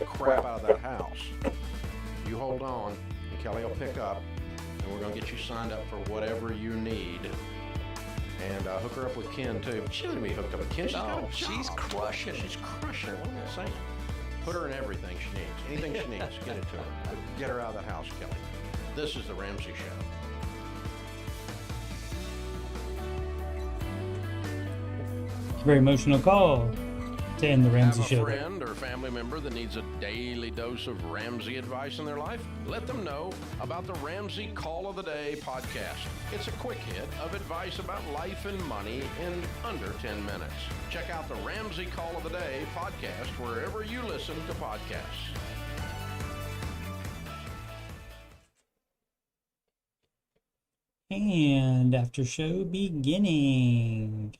crap out of that house. You hold on, and Kelly will pick up, and we're going to get you signed up for whatever you need. And hook her up with Ken, too. She doesn't need hooked up with Ken. She's crushing. She's crushing it. What am I saying? Put her in everything she needs. Anything she needs, get it to her. But get her out of that house, Kelly. This is the Ramsey Show. Very emotional call to end the Ramsey Show. Have a friend or family member that needs a daily dose of Ramsey advice in their life? Let them know about the Ramsey Call of the Day podcast. It's a quick hit of advice about life and money in under 10 minutes. Check out the Ramsey Call of the Day podcast wherever you listen to podcasts. And after show beginning.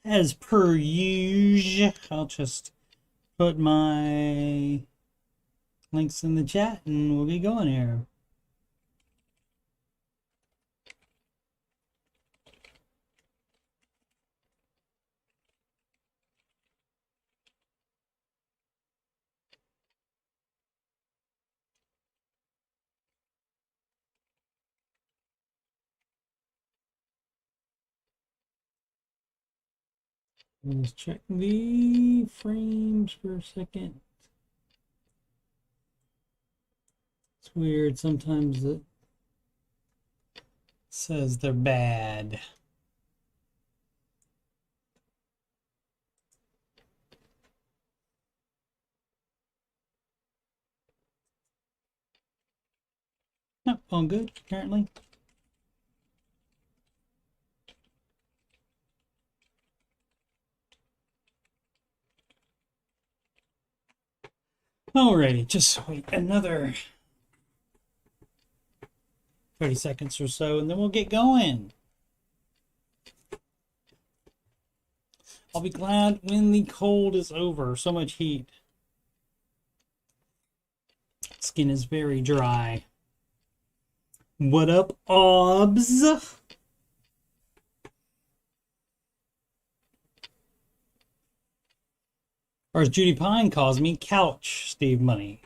As per usual, I'll just put my links in the chat and we'll get going here. Let's check the frames for a second. It's weird. Sometimes it says they're bad. Nope, all good currently. Alrighty, just wait another 30 seconds or so, and then we'll get going. I'll be glad when the cold is over. So much heat. Skin is very dry. What up, obs? Or as Judy Pine calls me, couch Steve Money.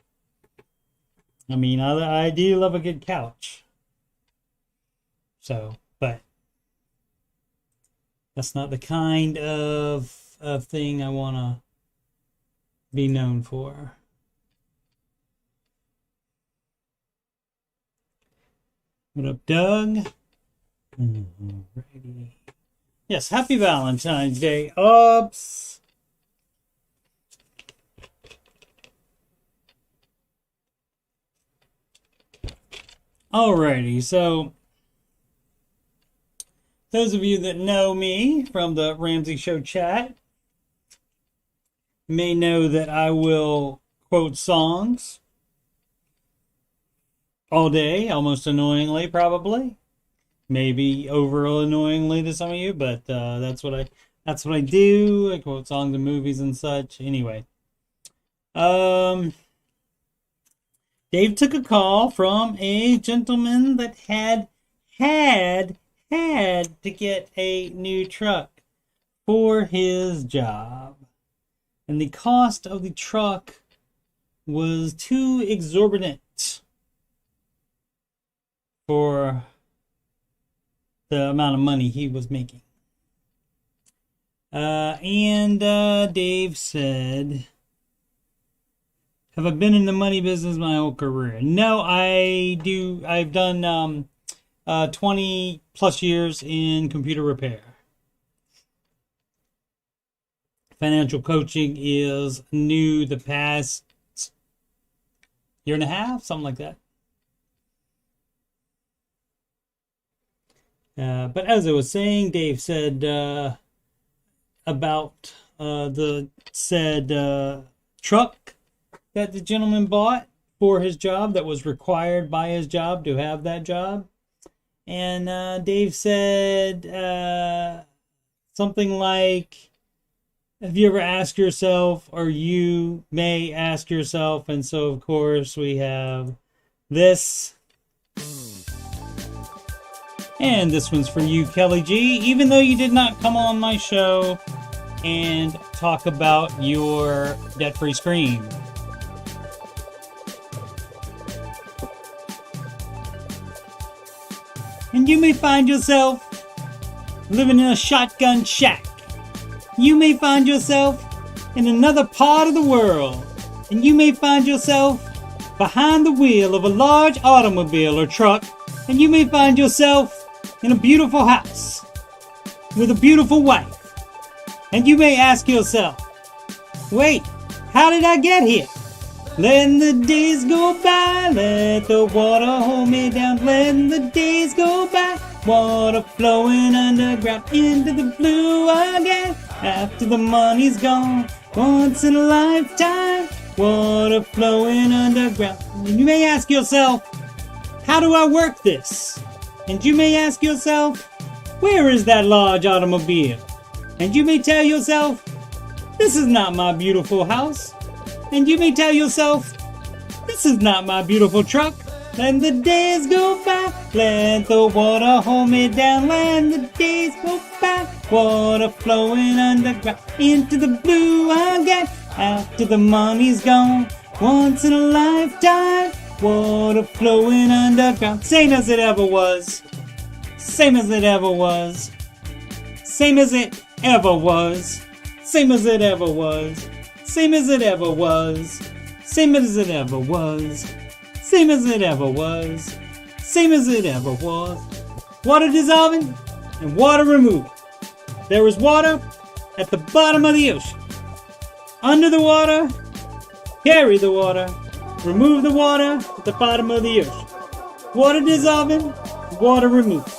I mean, I do love a good couch. So, but that's not the kind of thing I want to be known for. What up, Doug? Alrighty. Yes, happy Valentine's Day, obs. Alrighty, so those of you that know me from the Ramsey Show chat may know that I will quote songs all day, almost annoyingly, probably. Maybe over annoyingly to some of you, but that's what I do. I quote songs and movies and such. Anyway, Dave took a call from a gentleman that had to get a new truck for his job. And the cost of the truck was too exorbitant for the amount of money he was making. Dave said, have I been in the money business my whole career? No, I've done 20 plus years in computer repair. Financial coaching is new the past year and a half, something like that. But as I was saying, Dave said about the said truck that the gentleman bought for his job, that was required by his job to have that job. And Dave said something like, have you ever asked yourself, or you may ask yourself, and so of course we have this. And this one's for you, Kelly G. Even though you did not come on my show and talk about your debt-free screen. And you may find yourself living in a shotgun shack. You may find yourself in another part of the world. And you may find yourself behind the wheel of a large automobile or truck. And you may find yourself in a beautiful house with a beautiful wife. And you may ask yourself, wait, how did I get here? Let the days go by, let the water hold me down. Let the days go by, water flowing underground into the blue again. After the money's gone, once in a lifetime, water flowing underground. And you may ask yourself, how do I work this? And you may ask yourself, where is that large automobile? And you may tell yourself, this is not my beautiful house. And you may tell yourself, this is not my beautiful truck. Let the days go by, let the water hold me down. Let the days go by, water flowing underground into the blue again. After the money's gone, once in a lifetime, water flowing underground. Same as it ever was. Same as it ever was. Same as it ever was. Same as it ever was. Same as it ever was. Same as it ever was. Same as it ever was. Same as it ever was. Water dissolving and water removing. There is water at the bottom of the ocean. Under the water, carry the water. Remove the water at the bottom of the ocean. Water dissolving, water removing.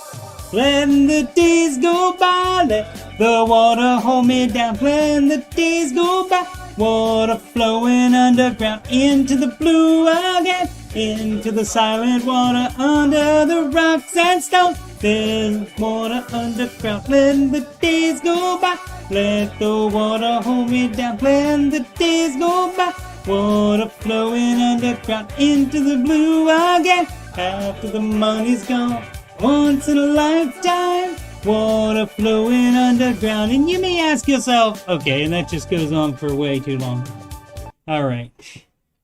Let the days go by, let the water hold me down. Let the days go by, water flowing underground into the blue again. Into the silent water under the rocks and stones. There's water underground. Let the days go by, let the water hold me down. Let the days go by, water flowing underground into the blue again. After the money's gone, once in a lifetime, water flowing underground. And you may ask yourself, okay, and that just goes on for way too long. All right.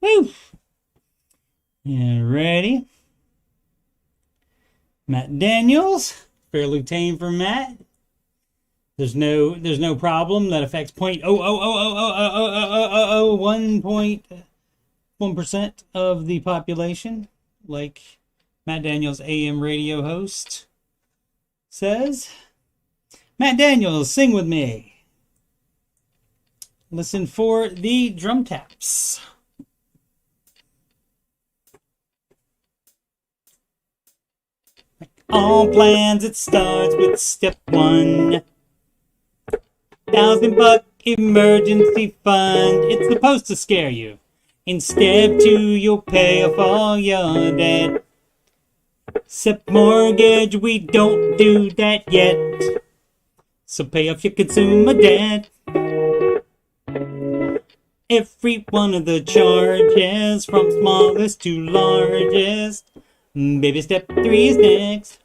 Woo! Yeah, ready? Matt Daniels, fairly tame for Matt. There's no problem that affects 1.1% of the population, like Matt Daniels, AM radio host, says. Matt Daniels, sing with me. Listen for the drum taps. All plans, it starts with step one. $1,000 emergency fund. It's supposed to scare you. In step two, you'll pay off all your debt. Step mortgage, we don't do that yet. So pay off your consumer debt. Every one of the charges, from smallest to largest. Baby step three is next.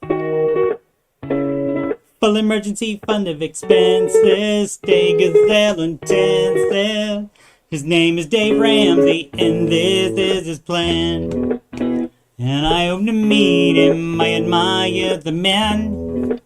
Full emergency fund of expenses. Stay gazelle intensive. His name is Dave Ramsey, and this is his plan. And I hope to meet him. I admire the man.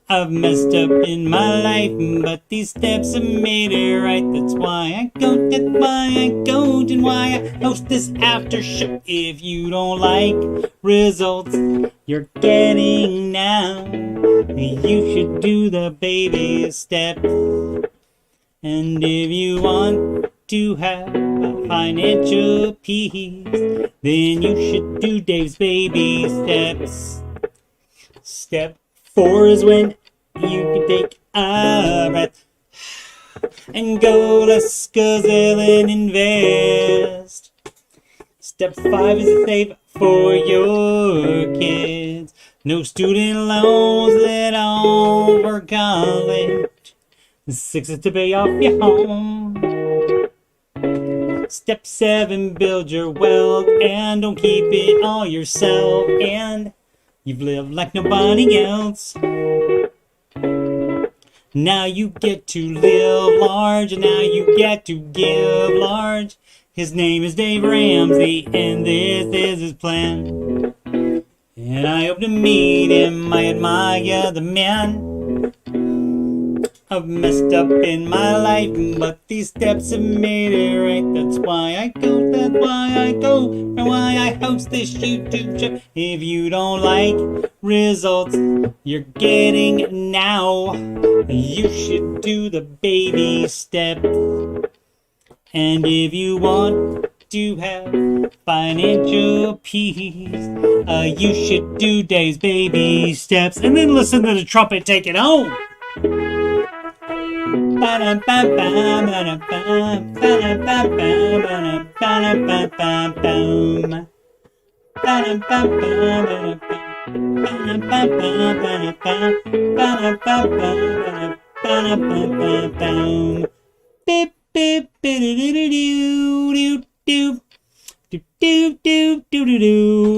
I've messed up in my life, but these steps have made it right. That's why I go, that's why I go, and why I host this after show. If you don't like results you're getting now, you should do the baby steps. And if you want to have a financial peace, then you should do Dave's baby steps. Step 4 is when you can take a breath and go let's gazelle and invest. Step 5 is to save for your kids. No student loans at all for college. 6 is to pay off your home. Step 7, build your wealth and don't keep it all yourself. And You've lived like nobody else. Now you get to live large, and now you get to give large. His name is Dave Ramsey, and this is his plan. And I hope to meet him. I admire the man. I've messed up in my life, but these steps have made it right. That's why I go, and why I host this YouTube show. If you don't like results you're getting now, you should do the baby steps. And if you want to have financial peace, you should do Dave's baby steps. And then listen to the trumpet take it home.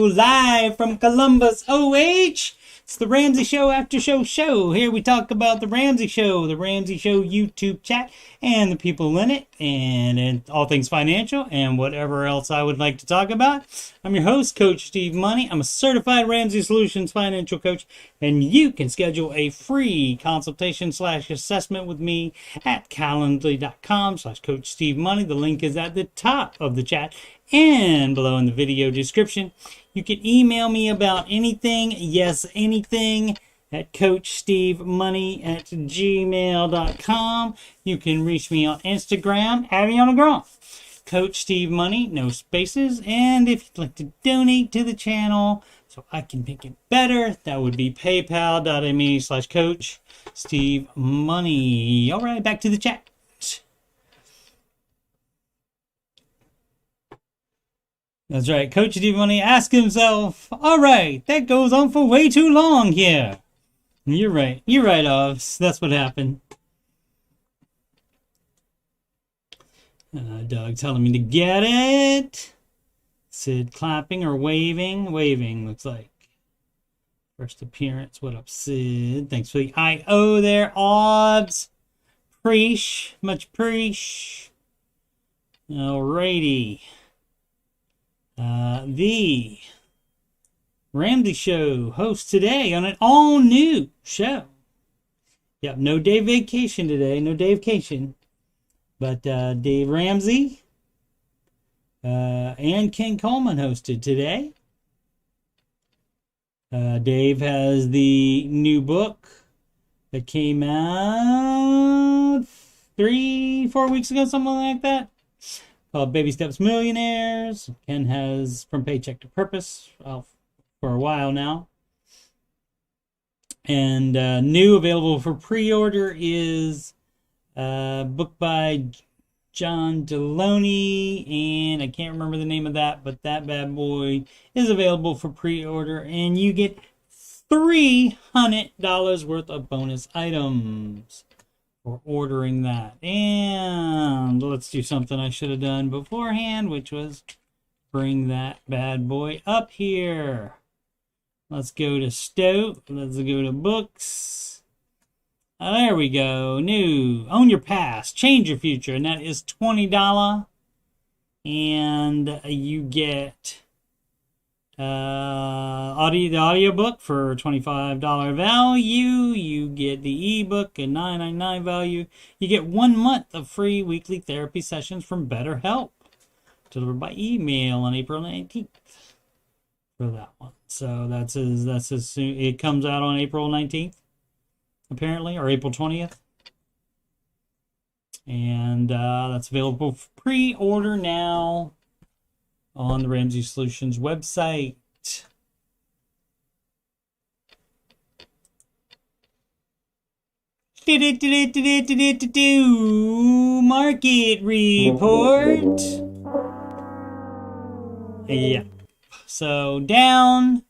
Live from Columbus, OH. It's the Ramsey Show Aftershow show. Here we talk about the Ramsey Show YouTube chat, and the people in it, and all things financial, and whatever else I would like to talk about. I'm your host, Coach Steve Money. I'm a certified Ramsey Solutions financial coach, and you can schedule a free consultation/assessment with me at calendly.com/Coach Steve Money. The link is at the top of the chat and below in the video description. You can email me about anything, yes, anything, at CoachSteveMoney@gmail.com. You can reach me on Instagram, @Avianagram. Coach Steve Money, no spaces. And if you'd like to donate to the channel so I can make it better, that would be paypal.me/Coach Steve Money. All right, back to the chat. That's right. Coach Steve Money asked himself, all right, that goes on for way too long here. You're right. You're right, Oz. That's what happened. Doug telling me to get it. Sid clapping or waving. Waving, looks like. First appearance. What up, Sid? Thanks for the IO there, Oz. Preach. Much preach. Alrighty. The Ramsey Show hosts today on an all-new show. Yep, no Dave vacation today, no Dave vacation. But Dave Ramsey and Ken Coleman hosted today. Dave has the new book that came out 3-4 weeks ago, something like that. Called Baby Steps Millionaires. Ken has From Paycheck to Purpose for a while now. And new available for pre-order is a book by John Deloney, and I can't remember the name of that, but that bad boy is available for pre-order, and you get $300 worth of bonus items for ordering that. And let's do something I should have done beforehand, which was bring that bad boy up here. Let's go to Stoke. Let's go to books. There we go. New. Own your past. Change your future. And that is $20. And you get the audiobook for $25 value. You get the ebook at $9.99 value. You get 1 month of free weekly therapy sessions from BetterHelp, delivered by email on April 19th for that one. So that's his soon. It comes out on April 19th, apparently, or April 20th. And that's available for pre-order now on the Ramsey Solutions website. Market report. Yeah. So down.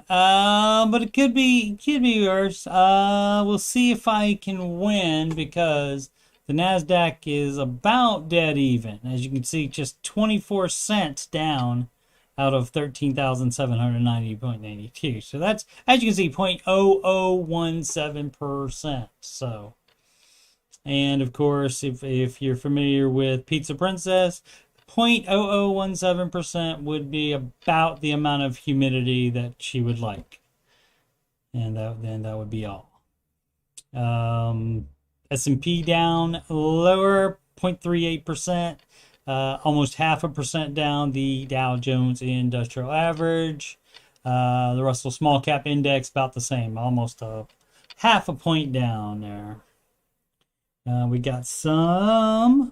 But it could be worse. We'll see if I can win, because the NASDAQ is about dead even. As you can see, just 24 cents down out of 13,790.92. So that's, as you can see, 0.0017%. So, and of course, if you're familiar with Pizza Princess, 0.0017% would be about the amount of humidity that she would like. And then that would be all. S&P down lower, 0.38%. Almost 0.5% down, the Dow Jones Industrial Average. The Russell Small Cap Index about the same, almost a 0.5 point down there. We got some,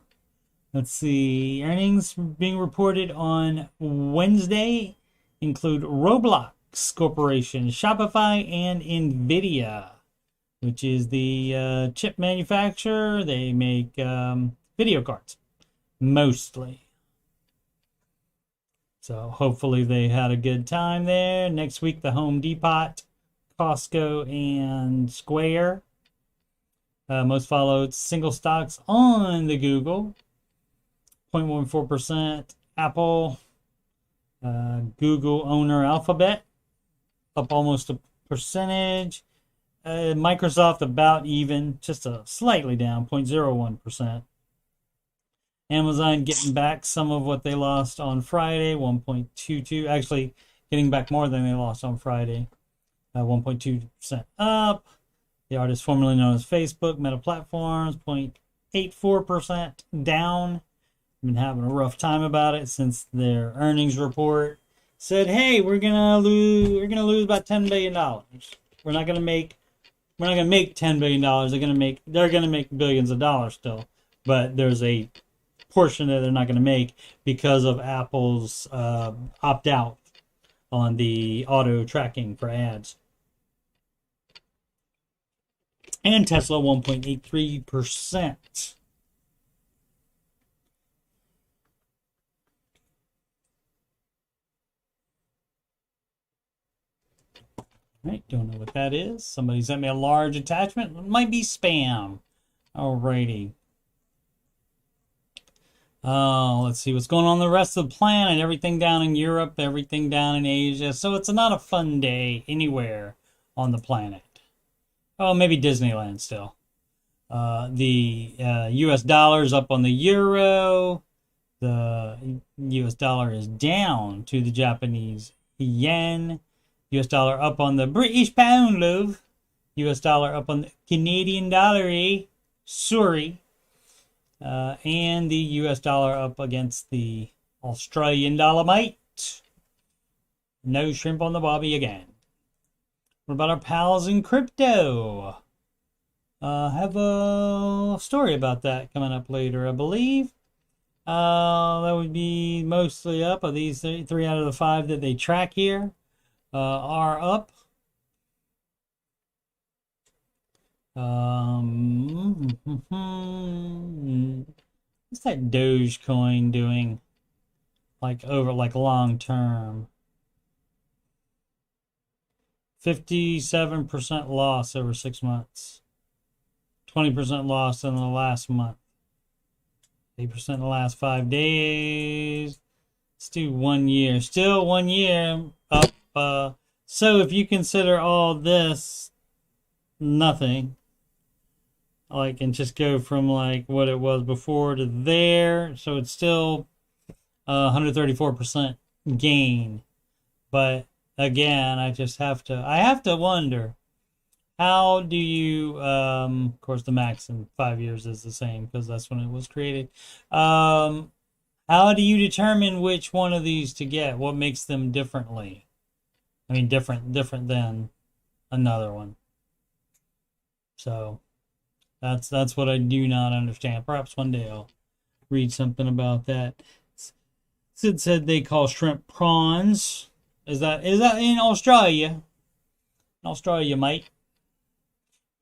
let's see, earnings being reported on Wednesday include Roblox Corporation, Shopify, and NVIDIA, which is the chip manufacturer. They make video cards, mostly. So hopefully they had a good time there. Next week, the Home Depot, Costco, and Square. Most followed single stocks on the Google, 0.14%. Apple, Google owner Alphabet, up almost a percentage. Microsoft about even, just slightly down, 0.01%. Amazon getting back some of what they lost on Friday, 1.22. Actually, getting back more than they lost on Friday, 1.2% up. The artist formerly known as Facebook, Meta Platforms, 0.84% down. Been having a rough time about it since their earnings report said, "Hey, we're gonna lose about $10 billion. We're not gonna make $10 billion. They're gonna make billions of dollars still, but there's a portion that they're not gonna make because of Apple's opt out on the auto tracking for ads." And Tesla, 1.83%. All right, don't know what that is. Somebody sent me a large attachment. It might be spam. Alrighty. Let's see what's going on the rest of the planet. Everything down in Europe, everything down in Asia. So it's not a fun day anywhere on the planet. Oh, maybe Disneyland still. The U.S. dollar is up on the euro. The U.S. dollar is down to the Japanese yen. U.S. dollar up on the British pound, love. U.S. dollar up on the Canadian dollar, sorry. And the U.S. dollar up against the Australian dollar, mate. No shrimp on the bobby again. What about our pals in crypto? Have a story about that coming up later, I believe. That would be mostly up. Of these three out of the 5 that they track here are up. What's that Dogecoin doing? Like long term. 57% loss over 6 months. 20% loss in the last month. 8% in the last 5 days. Let's do 1 year. Still 1 year up. So if you consider all this nothing, and just go from what it was before to there, so it's still 134% gain. But again, I have to wonder, how do you, of course the max in 5 years is the same because that's when it was created. How do you determine which one of these to get? What makes them differently? I mean, different than another one. So that's what I do not understand. Perhaps one day I'll read something about that. Sid said they call shrimp prawns. Is that in Australia? In Australia, mate.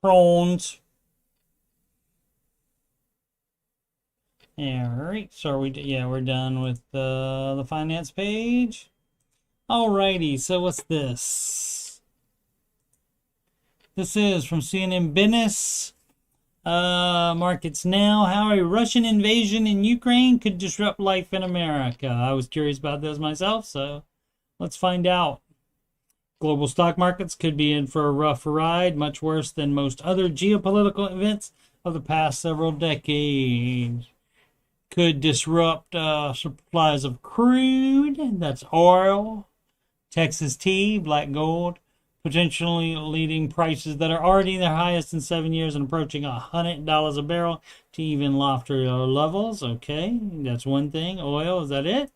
Prawns. Alright, so we're done with the finance page. Alrighty, so what's this? This is from CNN Business. Markets now. How a Russian invasion in Ukraine could disrupt life in America. I was curious about this myself, so Let's find out. Global stock markets could be in for a rough ride, much worse than most other geopolitical events of the past several decades. Could disrupt supplies of crude, that's oil, Texas tea, black gold, potentially leading prices that are already their highest in 7 years and approaching $100 a barrel to even loftier levels. Okay, that's one thing. Oil, is that it?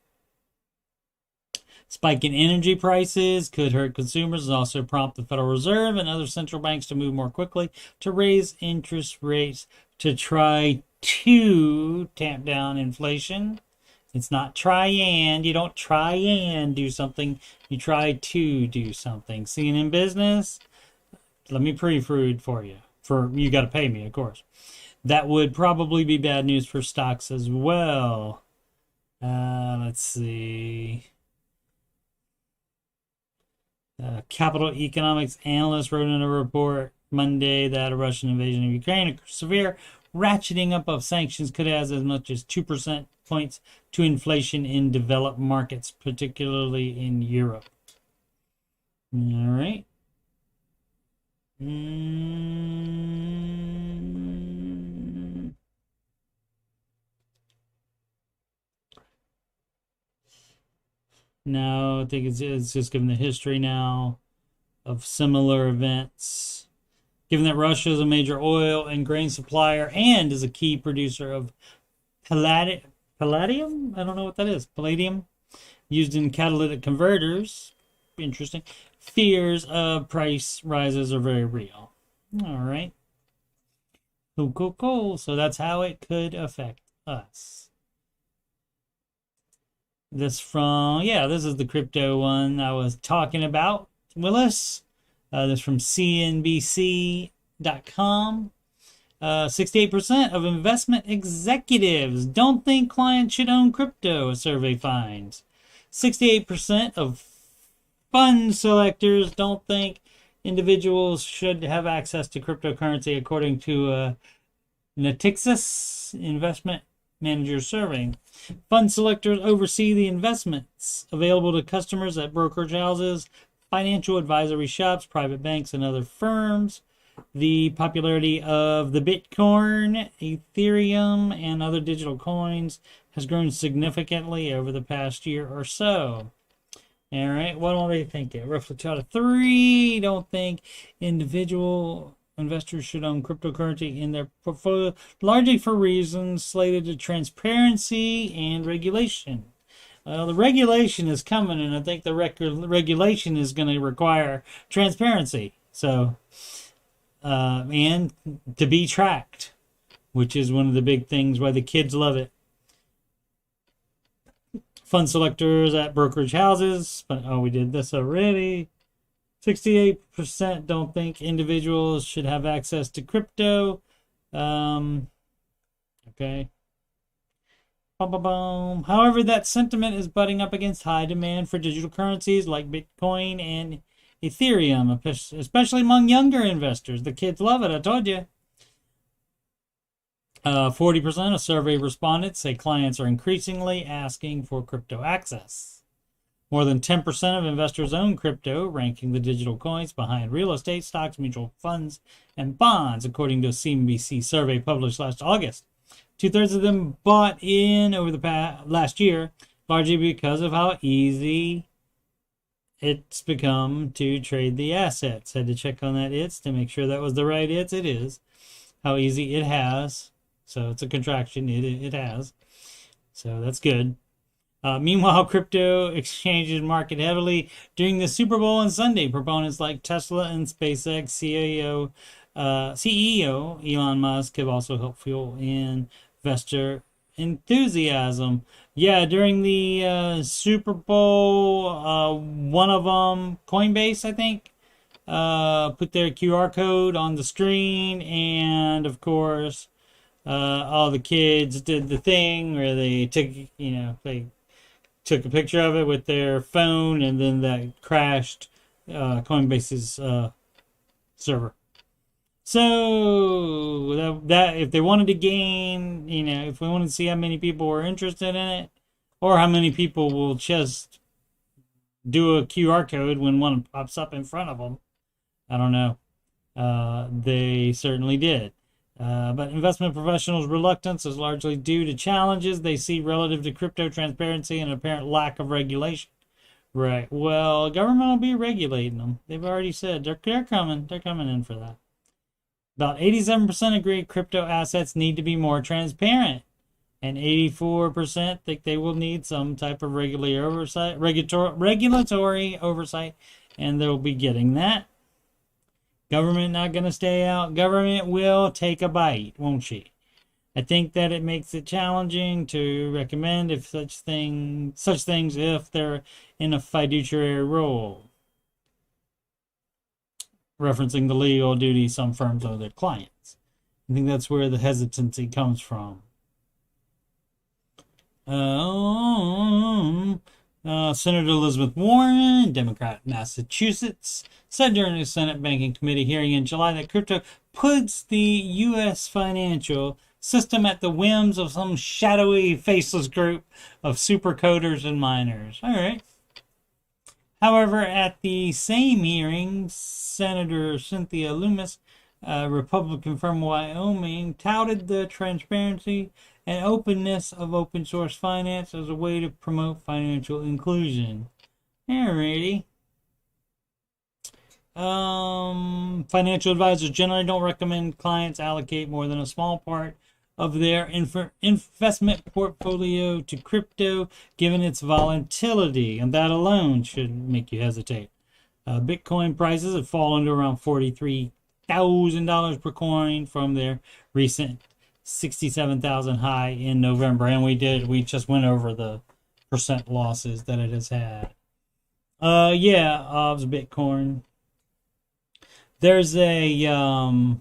Spike in energy prices could hurt consumers and also prompt the Federal Reserve and other central banks to move more quickly to raise interest rates to try to tamp down inflation. It's not try and. You don't try and do something. You try to do something. Seeing in business, let me proofread for you. You got to pay me, of course. That would probably be bad news for stocks as well. Let's see. Capital economics analyst wrote in a report Monday that a Russian invasion of Ukraine, a severe ratcheting up of sanctions, could add as much as 2% points to inflation in developed markets, particularly in Europe. All right. No, I think it's just given the history now of similar events. Given that Russia is a major oil and grain supplier and is a key producer of palladium? I don't know what that is. Palladium used in catalytic converters. Interesting. Fears of price rises are very real. All right. Cool. So that's how it could affect us. This is the crypto one I was talking about, Willis. This from CNBC.com. 68% of investment executives don't think clients should own crypto, a survey finds. 68% of fund selectors don't think individuals should have access to cryptocurrency, according to Natixis investment manager survey. Fund selectors oversee the investments available to customers at brokerage houses, financial advisory shops, private banks, and other firms. The popularity of the Bitcoin, Ethereum, and other digital coins has grown significantly over the past year or so. All right, what do they think? Roughly 2 out of 3 don't think individual investors should own cryptocurrency in their portfolio, largely for reasons related to transparency and regulation. The regulation is coming, and I think the regulation is going to require transparency. So, and to be tracked, which is one of the big things why the kids love it. Fund selectors at brokerage houses, we did this already. 68% don't think individuals should have access to crypto. Okay. However, that sentiment is butting up against high demand for digital currencies like Bitcoin and Ethereum, especially among younger investors. The kids love it, I told you. 40% of survey respondents say clients are increasingly asking for crypto access. More than 10% of investors own crypto, ranking the digital coins behind real estate, stocks, mutual funds, and bonds, according to a CNBC survey published last August. 2/3 of them bought in over the last year, largely because of how easy it's become to trade the assets. Had to check on that to make sure that was the right It is. How easy it has. So it's a contraction. It has. So that's good. Meanwhile, crypto exchanges market heavily during the Super Bowl on Sunday. Proponents like Tesla and SpaceX CEO Elon Musk have also helped fuel investor enthusiasm. Yeah, during the Super Bowl, one of them, Coinbase, I think, put their QR code on the screen, and of course, all the kids did the thing where they took a picture of it with their phone, and then that crashed Coinbase's server. So that if they wanted to gain, if we wanted to see how many people were interested in it, or how many people will just do a QR code when one pops up in front of them. I don't know. They certainly did. But investment professionals' reluctance is largely due to challenges they see relative to crypto transparency and apparent lack of regulation. Right. Well, government will be regulating them. They've already said they're coming. They're coming in for that. About 87% agree crypto assets need to be more transparent, and 84% think they will need some type of regulatory oversight, and they'll be getting that. Government not going to stay out. Government will take a bite, won't she? I think that it makes it challenging to recommend if such things if they're in a fiduciary role, referencing the legal duty some firms owe their clients. I think that's where the hesitancy comes from. Senator Elizabeth Warren, Democrat, Massachusetts, said during the Senate Banking Committee hearing in July that crypto puts the U.S. financial system at the whims of some shadowy, faceless group of supercoders and miners. All right. However, at the same hearing, Senator Cynthia Lummis, a Republican from Wyoming, touted the transparency and openness of open source finance as a way to promote financial inclusion. Alrighty. Financial advisors generally don't recommend clients allocate more than a small part of their investment portfolio to crypto, given its volatility, and that alone should make you hesitate. Bitcoin prices have fallen to around $43,000 per coin from their recent 67,000 high in November, and we just went over the percent losses that it has had. Bitcoin. There's a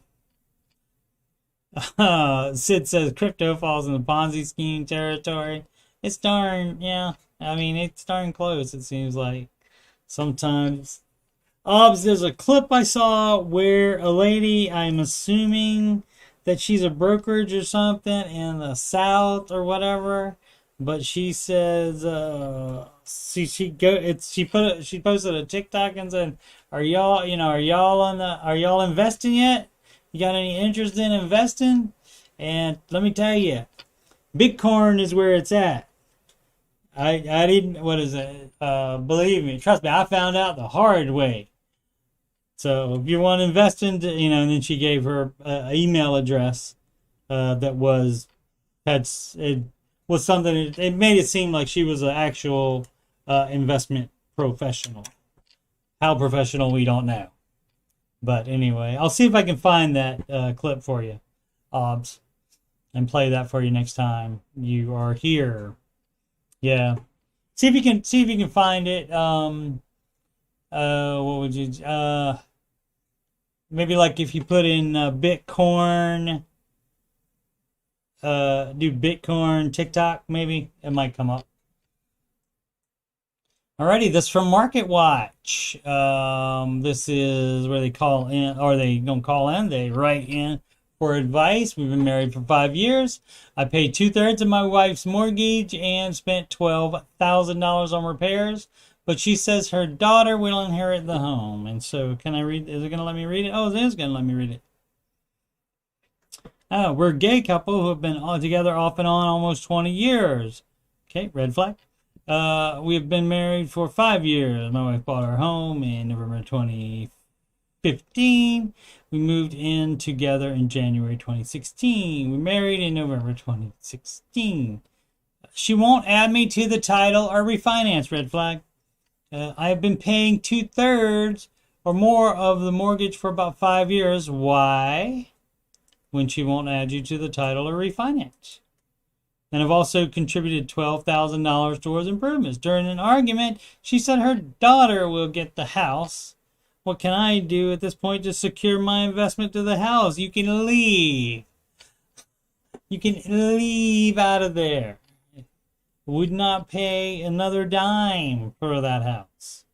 Sid says crypto falls in the Ponzi scheme territory. It's darn, yeah. I mean, it's darn close, it seems like. Sometimes. There's a clip I saw where a lady, I'm assuming that she's a brokerage or something in the South or whatever, but she says, she posted a TikTok and said, are y'all investing yet? You got any interest in investing? And let me tell you, Bitcoin is where it's at. I didn't, what is it? Believe me, trust me, I found out the hard way. So if you want to invest into, and then she gave her email address it was something, it made it seem like she was an actual investment professional. How professional, we don't know. But anyway, I'll see if I can find that clip for you, Obs, and play that for you next time you are here. Yeah, see if you can find it. What would you? Maybe like if you put in Bitcoin, do Bitcoin TikTok, maybe it might come up. Alrighty, this from Market Watch. This is where they call in, or they don't call in, they write in for advice. We've been married for 5 years. I paid 2/3 of my wife's mortgage and spent $12,000 on repairs. But she says her daughter will inherit the home. And so, can I read? Is it going to let me read it? Oh, it is going to let me read it. Oh, we're a gay couple who have been together off and on almost 20 years. Okay, red flag. We have been married for 5 years. My wife bought our home in November 2015. We moved in together in January 2016. We married in November 2016. She won't add me to the title or refinance, red flag. I have been paying 2/3 or more of the mortgage for about 5 years. Why? When she won't add you to the title or refinance. And I've also contributed $12,000 towards improvements. During an argument, she said her daughter will get the house. What can I do at this point to secure my investment to the house? You can leave. You can leave out of there. Would not pay another dime for that house.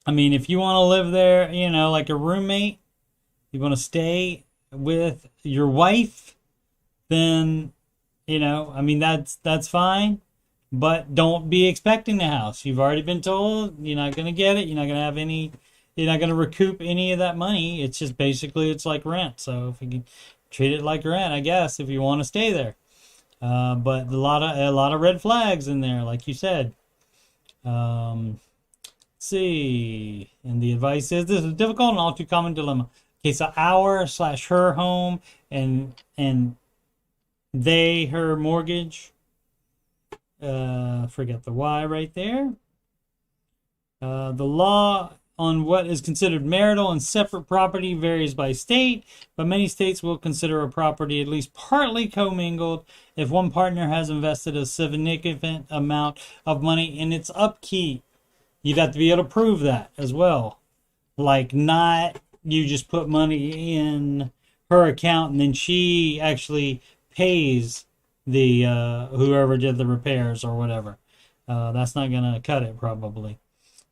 I mean, if you want to live there, like a roommate, you want to stay with your wife, then, that's fine. but don't be expecting the house. You've already been told you're not going to get it. You're not going to have any. You're not going to recoup any of that money. It's just basically it's like rent. So if you can treat it like rent, I guess, if you want to stay there. But a lot of red flags in there, like you said. Let's see, and the advice is this is difficult and all too common dilemma. Okay, so our/her home and they her mortgage. Forget the Y right there. The law on what is considered marital and separate property varies by state, but many states will consider a property at least partly commingled if one partner has invested a significant amount of money in its upkeep. You'd have to be able to prove that as well. Like, not you just put money in her account and then she actually pays the whoever did the repairs or whatever. That's not going to cut it, probably.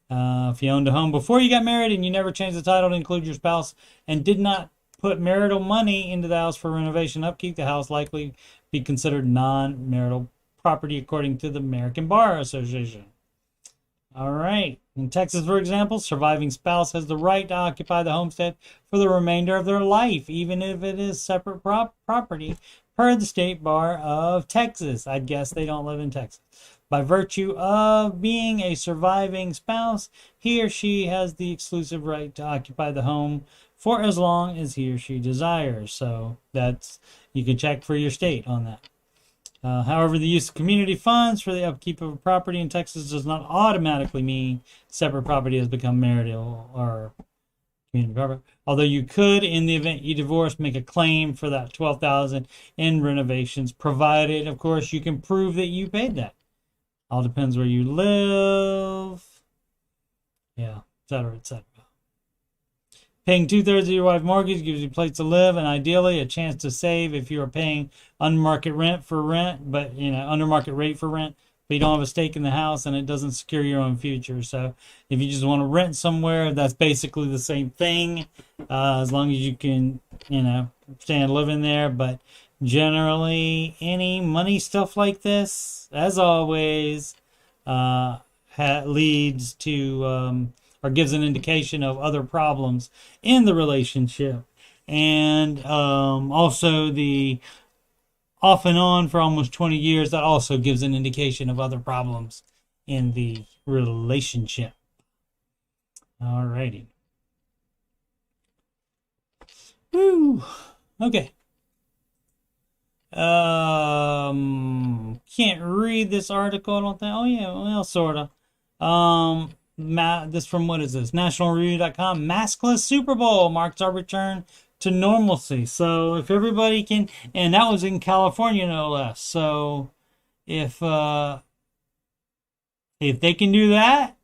If you owned a home before you got married and you never changed the title to include your spouse and did not put marital money into the house for renovation upkeep, the house likely be considered non-marital property according to the American Bar Association. All right. In Texas, for example, surviving spouse has the right to occupy the homestead for the remainder of their life, even if it is separate property, per the State Bar of Texas. I guess they don't live in Texas. By virtue of being a surviving spouse, he or she has the exclusive right to occupy the home for as long as he or she desires. So that's, you can check for your state on that. However, the use of community funds for the upkeep of a property in Texas does not automatically mean separate property has become marital or community property. Although you could, in the event you divorce, make a claim for that $12,000 in renovations, provided, of course, you can prove that you paid that. All depends where you live. Yeah, etc., etc. Paying 2/3 of your wife's mortgage gives you a place to live and ideally a chance to save if you are paying under market rate for rent, but you you don't have a stake in the house and it doesn't secure your own future. So if you just want to rent somewhere, that's basically the same thing, as long as you can, stay and live in there. But generally, any money stuff like this, as always, leads to or gives an indication of other problems in the relationship. And also the off and on for almost 20 years, that also gives an indication of other problems in the relationship. All righty. Woo. Okay. Can't read this article, I don't think. Oh yeah, well, sorta. This from, what is this? NationalReview.com. Maskless Super Bowl marks our return to normalcy. So if everybody can, and that was in California, no less. So if they can do that,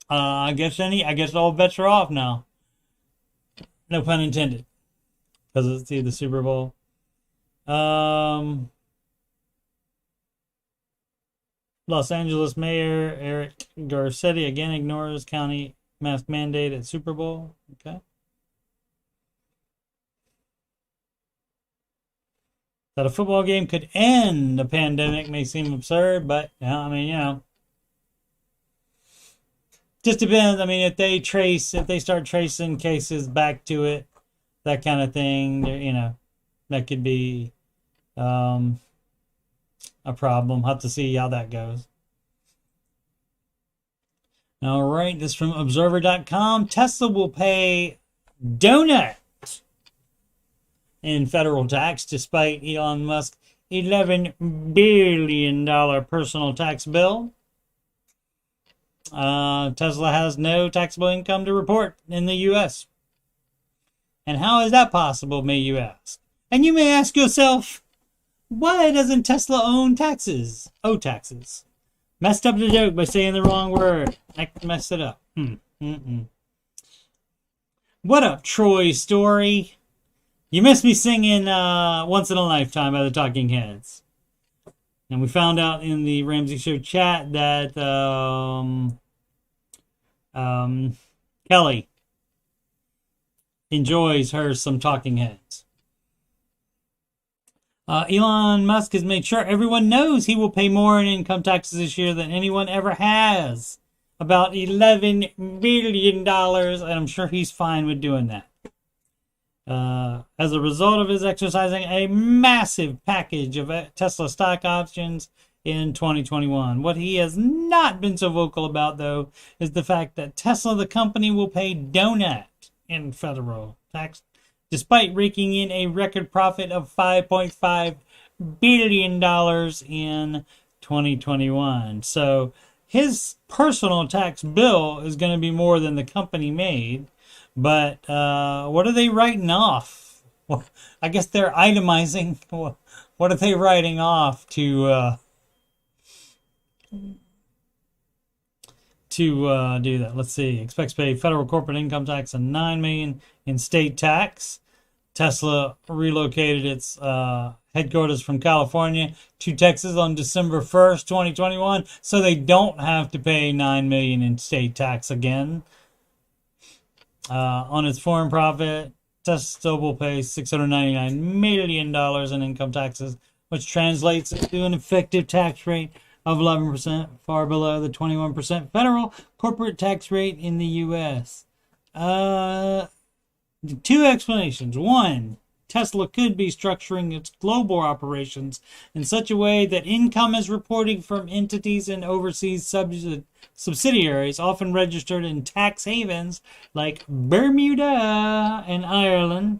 I guess all bets are off now. No pun intended, because it's the Super Bowl. Los Angeles Mayor Eric Garcetti again ignores county mask mandate at Super Bowl. Okay. That a football game could end the pandemic may seem absurd, but just depends. I mean, if they start tracing cases back to it, that kind of thing, that could be a problem. Have to see how that goes. All right, this from Observer.com. Tesla will pay donut in federal tax despite Elon Musk's $11 billion personal tax bill. Tesla has no taxable income to report in the U.S. And how is that possible, may you ask? And you may ask yourself, why doesn't Tesla owe taxes? Messed up the joke by saying the wrong word. I messed it up. What up, Troy Story? You missed me singing Once in a Lifetime by the Talking Heads. And we found out in the Ramsey Show chat that Kelly enjoys her some Talking Heads. Elon Musk has made sure everyone knows he will pay more in income taxes this year than anyone ever has. About $11 billion, and I'm sure he's fine with doing that. As a result of his exercising a massive package of Tesla stock options in 2021. What he has not been so vocal about, though, is the fact that Tesla, the company, will pay donut in federal tax, despite raking in a record profit of $5.5 billion in 2021. So his personal tax bill is going to be more than the company made. But what are they writing off? Well, I guess they're itemizing. What are they writing off to do that? Let's see. Expects to pay federal corporate income tax and $9 million in state tax. Tesla relocated its headquarters from California to Texas on December 1st, 2021, so they don't have to pay $9 million in state tax again. On its foreign profit, Tesla still will pay $699 million in income taxes, which translates into an effective tax rate of 11%, far below the 21% federal corporate tax rate in the U.S. Two explanations. One, Tesla could be structuring its global operations in such a way that income is reported from entities in overseas subsidiaries, often registered in tax havens like Bermuda and Ireland,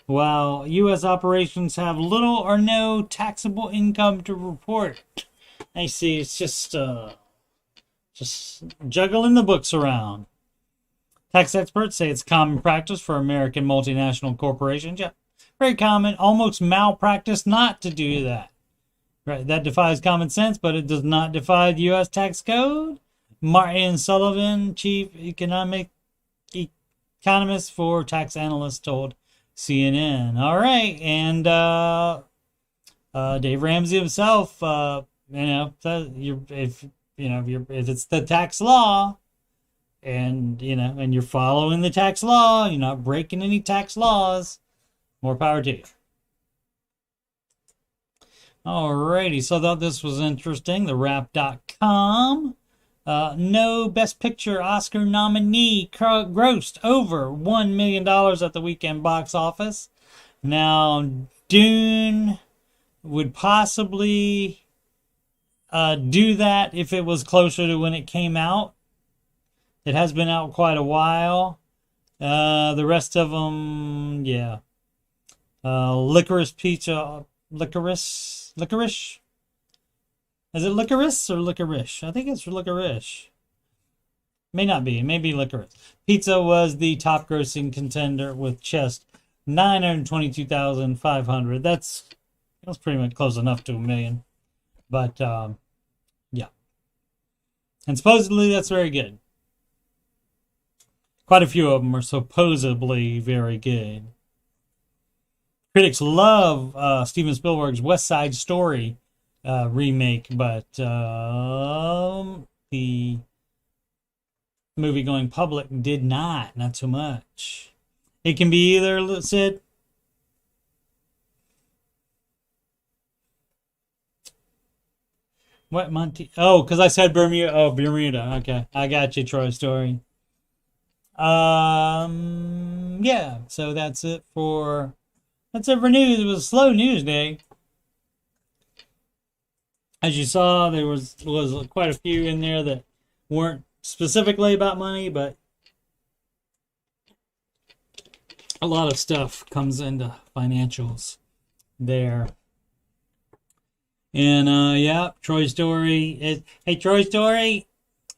while U.S. operations have little or no taxable income to report. I see. It's just juggling the books around. Tax experts say it's common practice for American multinational corporations. Yeah, very common, almost malpractice not to do that. Right, that defies common sense, but it does not defy the U.S. tax code. Martin Sullivan, chief economist for tax analysts, told CNN. All right, and Dave Ramsey himself, if it's the tax law, and you're following the tax law, you're not breaking any tax laws, more power to you. Alrighty, so I thought this was interesting. The Wrap.com. No Best Picture Oscar nominee grossed over $1 million at the weekend box office. Now, Dune would possibly do that if it was closer to when it came out. It has been out quite a while. The rest of them, yeah. Licorice Pizza, licorice? Is it licorice or licorice? I think it's licorice. May not be. Maybe licorice. Pizza was the top grossing contender with just $922,500. That's pretty much close enough to $1 million. But, yeah. And supposedly that's very good. Quite a few of them are supposedly very good. Critics love Steven Spielberg's West Side Story remake, but the movie going public did not so much. It can be either, Sid. What, Monty? Oh, because I said Bermuda. Oh, Bermuda. Okay, I got you, Troy Story. Yeah, so that's it for news. It was a slow news day. As you saw, there was quite a few in there that weren't specifically about money, but a lot of stuff comes into financials there. And yeah, Troy Story. Hey, Troy Story,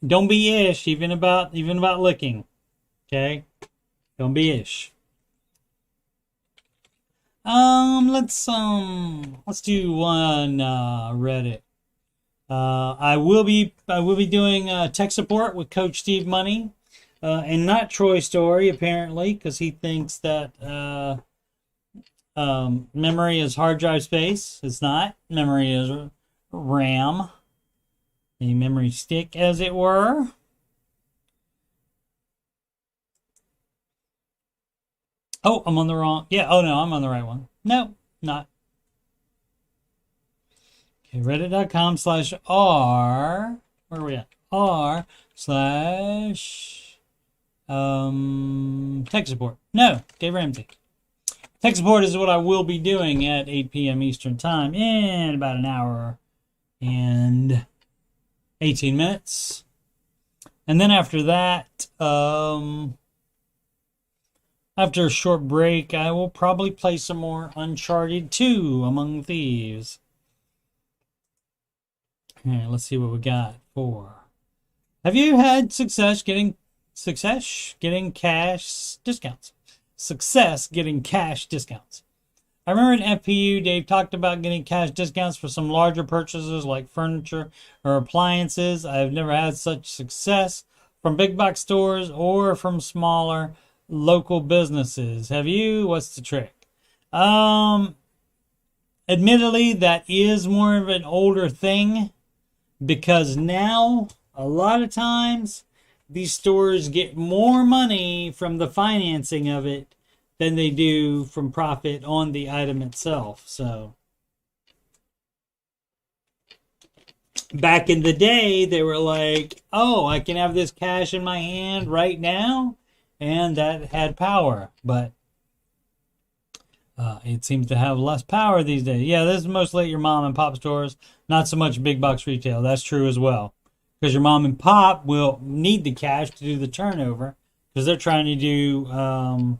don't be ish, even about licking. Okay, don't be ish. Let's do one Reddit. I will be doing tech support with Coach Steve Money, and not Troy Story apparently, because he thinks that memory is hard drive space. It's not. Memory is RAM, a memory stick, as it were. Oh, I'm on the wrong. Yeah. Oh no, I'm on the right one. No, not. Okay, reddit.com/r. Where are we at? R/ tech support. No, Dave Ramsey. Tech support is what I will be doing at 8 p.m. Eastern Time in about an hour and 18 minutes. And then after that, after a short break, I will probably play some more Uncharted 2 Among Thieves. All right, let's see what we got for. Have you had success getting cash discounts? Success getting cash discounts. I remember in FPU, Dave talked about getting cash discounts for some larger purchases like furniture or appliances. I've never had such success from big box stores or from smaller local businesses. Have you? What's the trick? Admittedly, that is more of an older thing, because now a lot of times these stores get more money from the financing of it than they do from profit on the item itself. So back in the day, they were like, oh, I can have this cash in my hand right now, and that had power. But it seems to have less power these days. Yeah, this is mostly at your mom and pop stores, not so much big box retail. That's true as well, because your mom and pop will need the cash to do the turnover, because they're trying to do a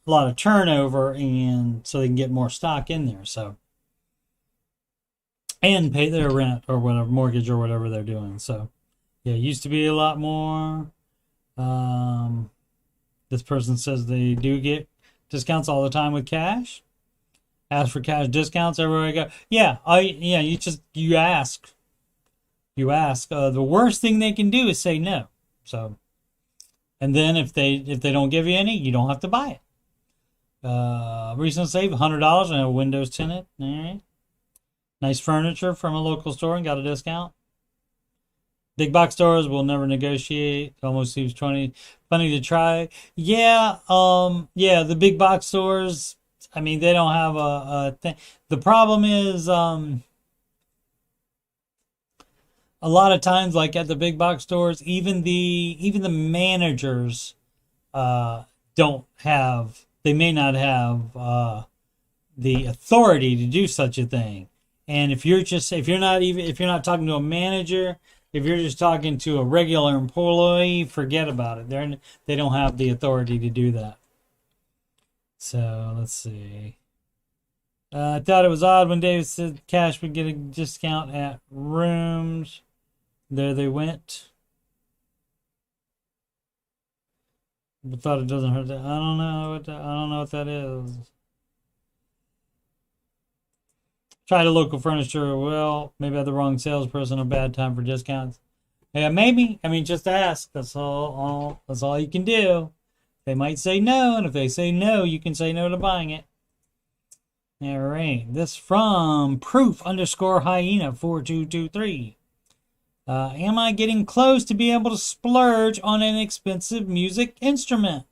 lot of turnover, and so they can get more stock in there. So, and pay their rent or whatever, mortgage or whatever they're doing. So yeah, it used to be a lot more. This person says they do get discounts all the time with cash. Ask for cash discounts everywhere I go. Yeah, you ask. You ask. The worst thing they can do is say no. So, and then if they don't give you any, you don't have to buy it. Recently saved $100 on a Windows tenant. All right. Nice furniture from a local store and got a discount. Big box stores will never negotiate. Almost seems funny to try. Yeah, the big box stores, I mean, they don't have a thing. The problem is, a lot of times, like at the big box stores, even the managers they may not have the authority to do such a thing. And if you're not talking to a manager, if you're just talking to a regular employee, forget about it. They don't have the authority to do that. So let's see. I thought it was odd when David said cash would get a discount at rooms. There they went. But thought it doesn't hurt. I don't know what that is. Tried a local furniture. Well, maybe I had the wrong salesperson. A bad time for discounts. Yeah, maybe. I mean, just ask. That's all. That's all you can do. They might say no, and if they say no, you can say no to buying it. All right. This from proof_hyena4223. Am I getting close to be able to splurge on an expensive music instrument?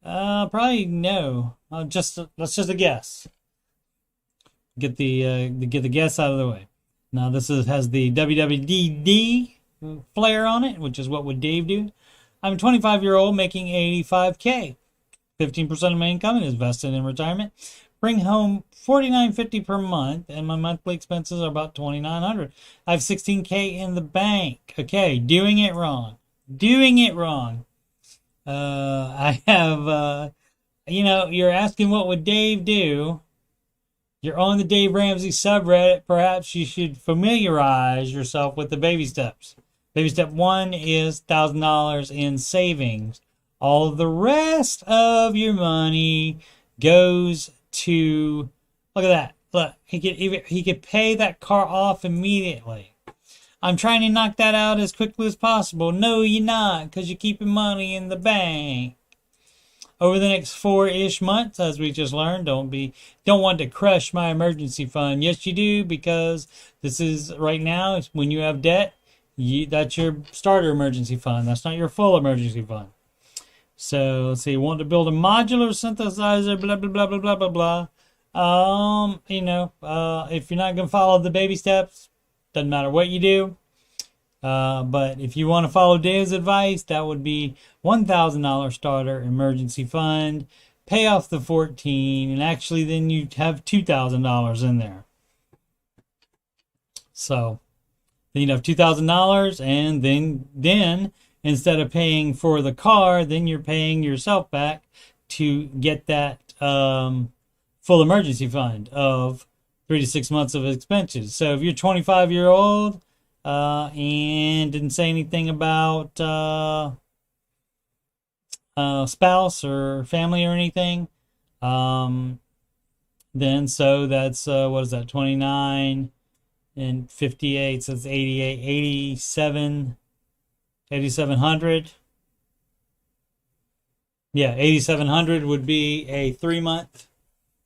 Probably no. That's just a guess. Get the guess out of the way. Now this has the WWDD flair on it, which is what would Dave do. I'm a 25-year-old making $85K. 15% of my income is vested in retirement. Bring home $49.50 per month, and my monthly expenses are about $2,900. I have $16K in the bank. Okay, doing it wrong. I have, you're asking what would Dave do. You're on the Dave Ramsey subreddit. Perhaps you should familiarize yourself with the baby steps. Baby step 1 is $1,000 in savings. All the rest of your money goes to, look at that. Look, he could pay that car off immediately. I'm trying to knock that out as quickly as possible. No, you're not, because you're keeping money in the bank. Over the next 4-ish months, as we just learned, don't want to crush my emergency fund. Yes, you do, because this is right now. It's when you have debt, that's your starter emergency fund. That's not your full emergency fund. So let's see. Want to build a modular synthesizer? Blah blah blah blah blah blah blah. If you're not going to follow the baby steps, doesn't matter what you do. But if you want to follow Dave's advice, that would be $1,000 starter emergency fund, pay off the 14, and actually then you have $2,000 in there. So then you'd have $2,000, and then instead of paying for the car, then you're paying yourself back to get that full emergency fund of 3 to 6 months of expenses. So if you're 25-year-old and didn't say anything about spouse or family or anything, then so that's what is that, 29 and 58, so it's 88, 8,700. Yeah, 8,700 would be a 3-month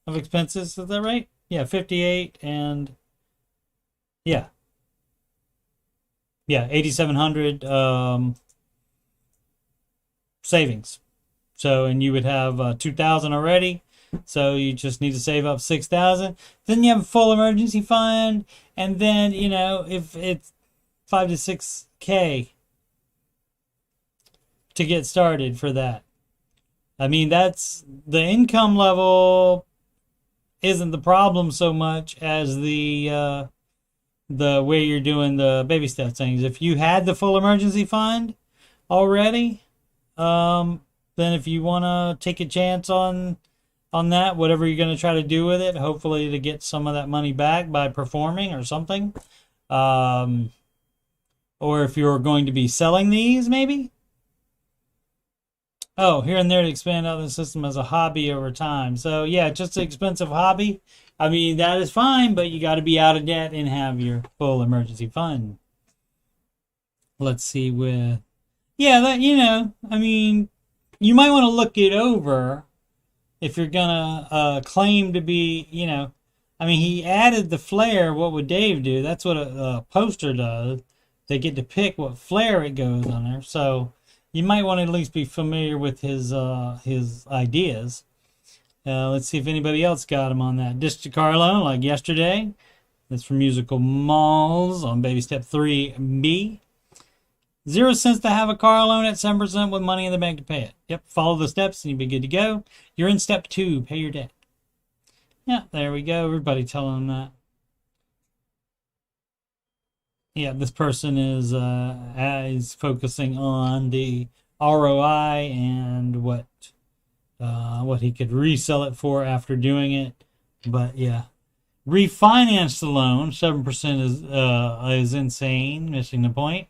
of expenses. Is that right? Yeah, 58 and yeah, 8,700 savings. So, and you would have 2,000 already. So you just need to save up 6,000. Then you have a full emergency fund, and then if it's 5 to 6K to get started for that. I mean, that's the income level isn't the problem so much as the way you're doing the baby step things. If you had the full emergency fund already, then if you want to take a chance on that, whatever you're going to try to do with it, hopefully to get some of that money back by performing or something. Or if you're going to be selling these, maybe. Oh, here and there to expand out the system as a hobby over time. So yeah, just an expensive hobby. I mean, that is fine, but you got to be out of debt and have your full emergency fund. Let's see with, yeah, that, I mean, you might want to look it over if you're gonna claim to be, I mean, he added the flare. What would Dave do? That's what a poster does. They get to pick what flare it goes on there. So you might want to at least be familiar with his ideas. Let's see if anybody else got him on that. Ditch the car loan like yesterday. That's from Musical Malls on Baby Step 3B. 0 cents to have a car loan at 7% with money in the bank to pay it. Yep, follow the steps and you'll be good to go. You're in step 2, pay your debt. Yeah, there we go. Everybody telling them that. Yeah, this person is focusing on the ROI and what he could resell it for after doing it. But yeah, refinance the loan. 7% is insane. Missing the point.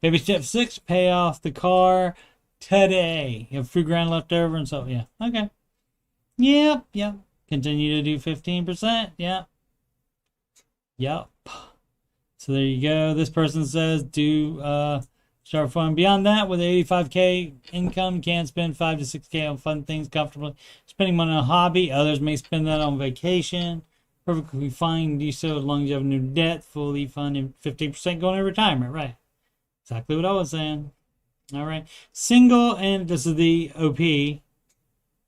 Baby step 6, pay off the car today. You have $3,000 left over, and so yeah, okay. Yep. Continue to do 15%. Yep. So there you go. This person says do start fund. Beyond that, with 85K income, can spend 5 to 6K on fun things comfortably. Spending money on a hobby. Others may spend that on vacation. Perfectly fine. Do so as long as you have no debt. Fully funded. 15% going to retirement. Right. Exactly what I was saying. All right. Single, and this is the OP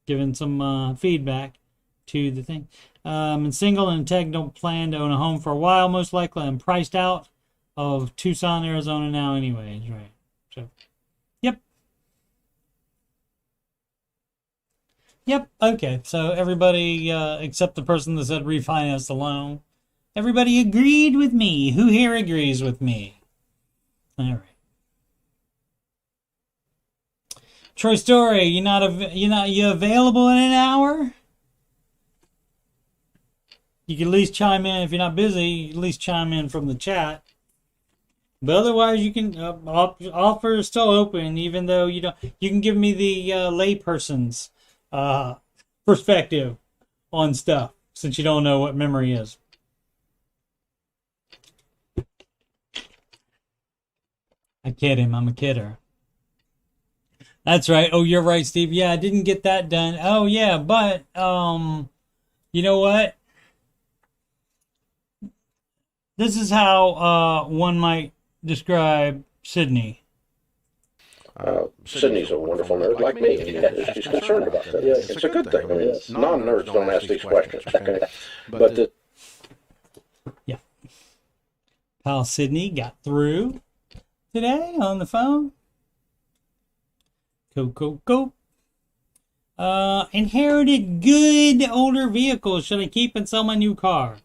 giving some feedback to the thing. And single and tech don't plan to own a home for a while, most likely. I'm priced out of Tucson, Arizona now anyways, right? So, yep. Okay, so everybody, except the person that said refinance the loan, everybody agreed with me. Who here agrees with me? All right. Troy Story, you available in an hour? You can at least chime in if you're not busy. At least chime in from the chat. But otherwise, you can offer is still open, even though you don't. You can give me the layperson's perspective on stuff, since you don't know what memory is. I kid him. I'm a kidder. That's right. Oh, you're right, Steve. Yeah, I didn't get that done. Oh, yeah, but you know what? This is how one might describe Sydney. Sydney's a wonderful nerd like me, and she's concerned about that. Yeah, it's a good thing. I mean, non-nerds don't ask these questions. Okay? But yeah. Pal Sydney got through today on the phone. Go. Inherited good older vehicle. Should I keep and sell my new car?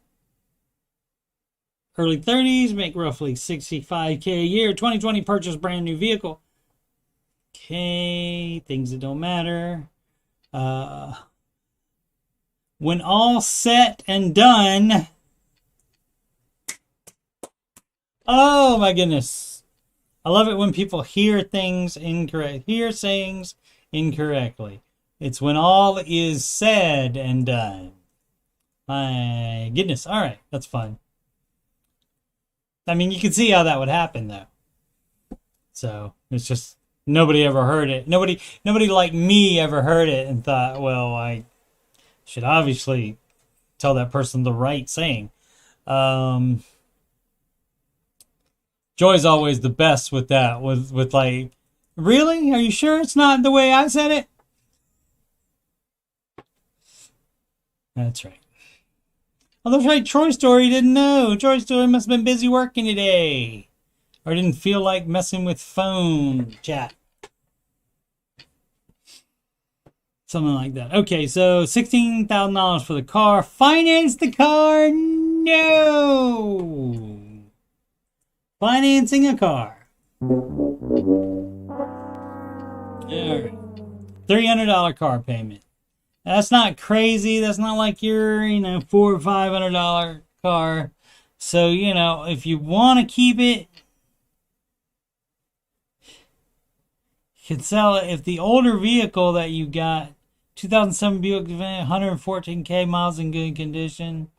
Early 30s, make roughly $65K a year. 2020 purchase brand new vehicle. Okay, things that don't matter. When all set and done. Oh my goodness. I love it when people hear things incorrect. Hear sayings incorrectly. It's when all is said and done. My goodness. All right, that's fun. I mean, you can see how that would happen, though. So it's just nobody ever heard it. Nobody like me ever heard it and thought, well, I should obviously tell that person the right saying. Joy's always the best with that. With like, really? Are you sure it's not the way I said it? That's right. Oh, that's right. Troy Story didn't know. Troy Story must have been busy working today. Or didn't feel like messing with phone chat. Something like that. Okay, so $16,000 for the car. Finance the car? No! Financing a car. Alright. $300 car payment. That's not crazy. That's not like your, $400 or $500 car. So, if you want to keep it, you can sell it. If the older vehicle that you got, 2007 Buick, 114K miles in good condition.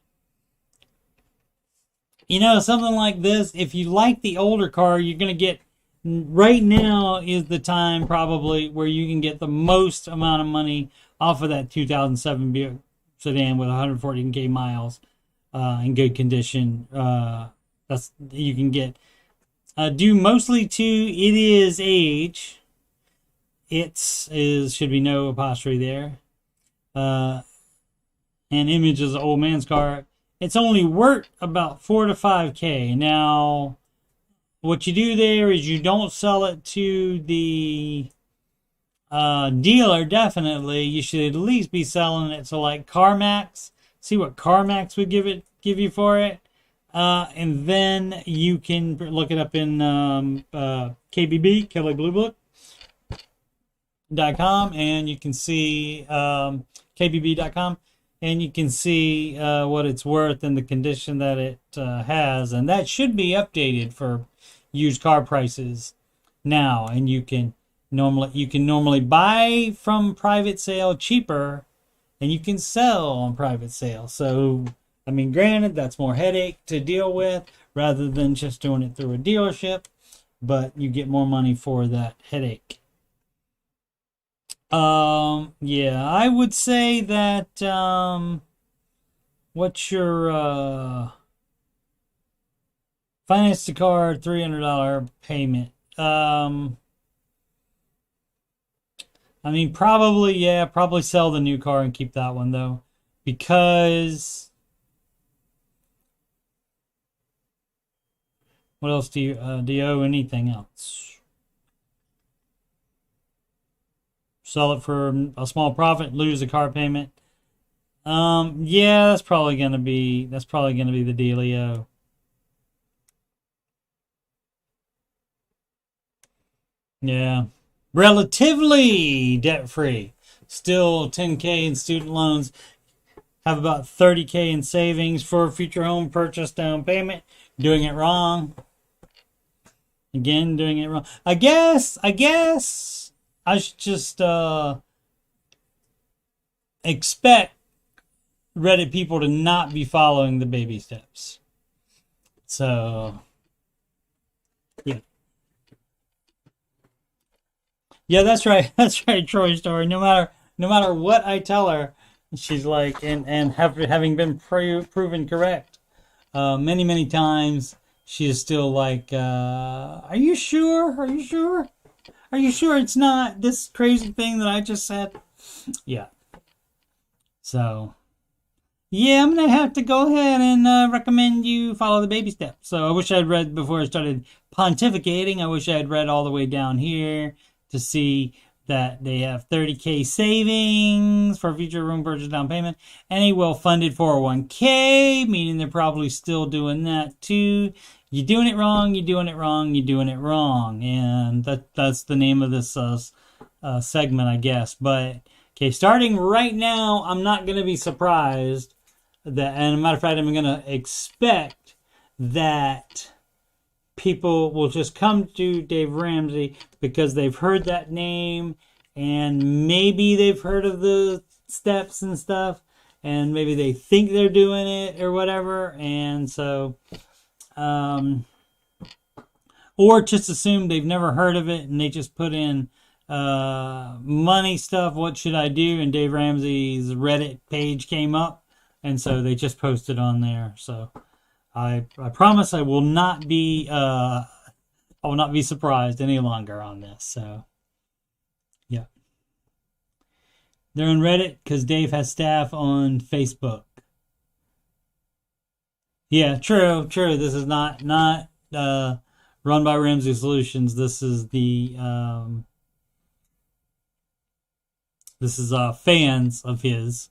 Something like this, if you like the older car, you're going to get, right now is the time probably where you can get the most amount of money off of that 2007 Buick sedan with 114K miles in good condition. That's you can get. Due mostly to it is age. Should be no apostrophe there. And image is an old man's car. It's only worth about 4 to 5K. Now, what you do there is you don't sell it to the dealer. Definitely, you should at least be selling it to like CarMax. See what CarMax would give you for it, and then you can look it up in KBB, Kelly Blue Book.com, and you can see KBB.com, and you can see what it's worth and the condition that it has, and that should be updated for used car prices now. And you can normally buy from private sale cheaper, and you can sell on private sale. So, granted, that's more headache to deal with rather than just doing it through a dealership, but you get more money for that headache. Yeah, I would say that, what's your, finance the car, $300 payment. Probably sell the new car and keep that one though, because what else do you owe anything else? Sell it for a small profit, lose the car payment. That's probably gonna be the dealio. Yeah. Relatively debt-free. Still 10K in student loans. Have about 30K in savings for future home purchase down payment. Doing it wrong. Again, doing it wrong. I guess I should just expect Reddit people to not be following the baby steps. So, yeah. Yeah, that's right. That's right, Troy Story. No matter what I tell her, she's like, and having been proven correct many times, she is still like, are you sure? Are you sure? Are you sure it's not this crazy thing that I just said? Yeah. So, yeah, I'm going to have to go ahead and recommend you follow the baby steps. So I wish I'd read before I started pontificating. I wish I had read all the way down here to see that they have $30K savings for future room purchase down payment and a well-funded 401k, meaning they're probably still doing that too. You're doing it wrong, you're doing it wrong, you're doing it wrong. And that's the name of this segment, I guess. But, okay, starting right now, I'm not going to be surprised that, and as a matter of fact, I'm going to expect that people will just come to Dave Ramsey because they've heard that name and maybe they've heard of the steps and stuff and maybe they think they're doing it or whatever. And so, or just assume they've never heard of it and they just put in money stuff. What should I do? And Dave Ramsey's Reddit page came up. And so they just posted on there. So I promise I will not be surprised any longer on this. So yeah, they're on Reddit because Dave has staff on Facebook. Yeah, true. This is not run by Ramsey Solutions. This is the fans of his.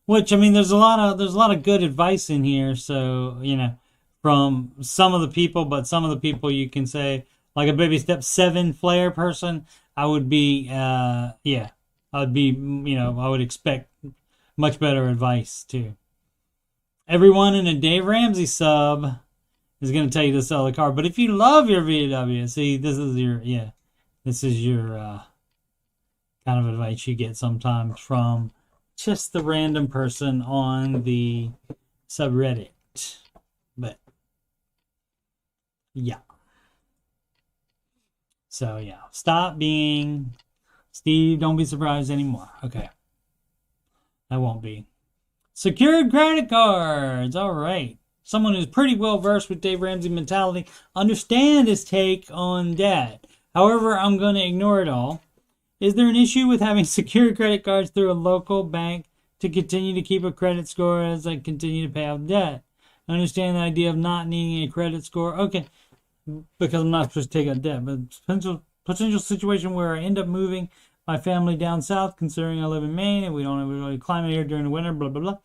Which, I mean, there's a lot of good advice in here. So, you know, from some of the people, but some of the people you can say, like a baby step 7 flare person, I would be, I would expect much better advice too. Everyone in a Dave Ramsey sub is going to tell you to sell the car. But if you love your VW, see, this is your kind of advice you get sometimes from just the random person on the subreddit. But yeah. So yeah, stop being Steve, don't be surprised anymore. Okay. I won't be. Secured credit cards. All right. Someone who's pretty well versed with Dave Ramsey mentality understand his take on that. However, I'm going to ignore it all. Is there an issue with having secured credit cards through a local bank to continue to keep a credit score as I continue to pay off debt? I understand the idea of not needing a credit score. Okay, because I'm not supposed to take out debt, but potential situation where I end up moving my family down south, considering I live in Maine and we don't have really climate here during the winter, blah, blah, blah.